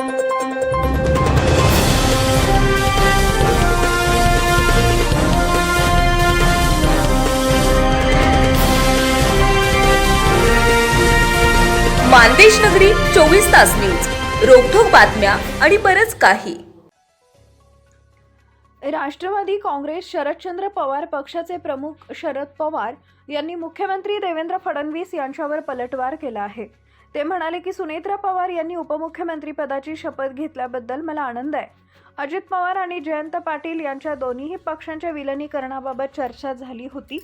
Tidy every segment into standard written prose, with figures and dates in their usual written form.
मानदेश नगरी 24 तास न्यूज, रोखोक बातम्या आणि बरच काही. राष्ट्रवादी काँग्रेस शरदचंद्र पवार पक्षाचे प्रमुख शरद पवार यांनी मुख्यमंत्री देवेंद्र फडणवीस यांच्यावर पलटवार केला आहे. ते म्हणाले की सुनेत्रा पवार यांनी उपमुख्यमंत्री पदाची शपथ घेतल्याबद्दल मला आनंद आहे. अजित पवार आणि जयंत पाटील यांच्या दोन्ही पक्षांच्या विलीनीकरणाबाबत चर्चा झाली होती.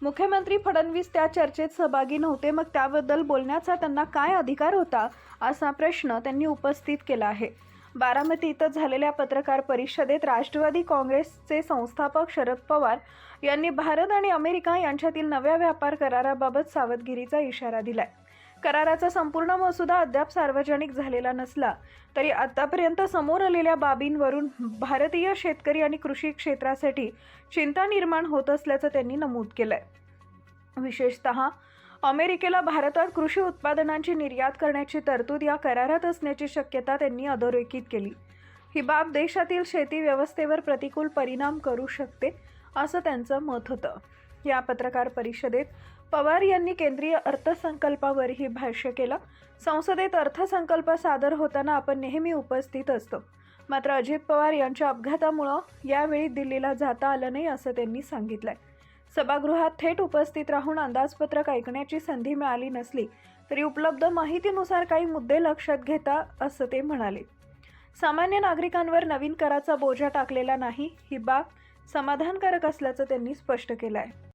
मुख्यमंत्री फडणवीस त्या चर्चेत सहभागी नव्हते, मग त्याबद्दल बोलण्याचा त्यांना काय अधिकार होता, असा प्रश्न त्यांनी उपस्थित केला आहे. बारामती इथं झालेल्या पत्रकार परिषदेत राष्ट्रवादी काँग्रेसचे संस्थापक शरद पवार यांनी भारत आणि अमेरिका यांच्यातील नव्या व्यापार कराराबाबत सावधगिरीचा इशारा दिलाय. कराराचा संपूर्ण मसुदा अद्याप सार्वजनिक झालेला नसला तरी आतापर्यंत समोर आलेल्या बाबींवरून भारतीय शेतकरी आणि कृषी क्षेत्रासाठी चिंता निर्माण होत असल्याचं त्यांनी नमूद केलंय. विशेषतः अमेरिकेला भारतात कृषी उत्पादनांची निर्यात करण्याची तरतूद या करारात असण्याची शक्यता त्यांनी अधोरेखित केली. ही बाब देशातील शेती व्यवस्थेवर प्रतिकूल परिणाम करू शकते, असं त्यांचं मत होतं. या पत्रकार परिषदेत पवार यांनी केंद्रीय अर्थसंकल्पावरही भाष्य केलं. संसदेत अर्थसंकल्प सादर होताना आपण नेहमी उपस्थित असतो, मात्र अजित पवार यांच्या अपघातामुळे यावेळी दिल्लीला जाता आलं नाही, असं त्यांनी सांगितलंय. सभागृहात थेट उपस्थित राहून अंदाजपत्रक ऐकण्याची संधी मिळाली नसली तरी उपलब्ध माहितीनुसार काही मुद्दे लक्षात घेता, असं ते म्हणाले. सामान्य नागरिकांवर नवीन कराचा बोजा टाकलेला नाही, ही बाब समाधानकारक असल्याचं त्यांनी स्पष्ट केलं आहे.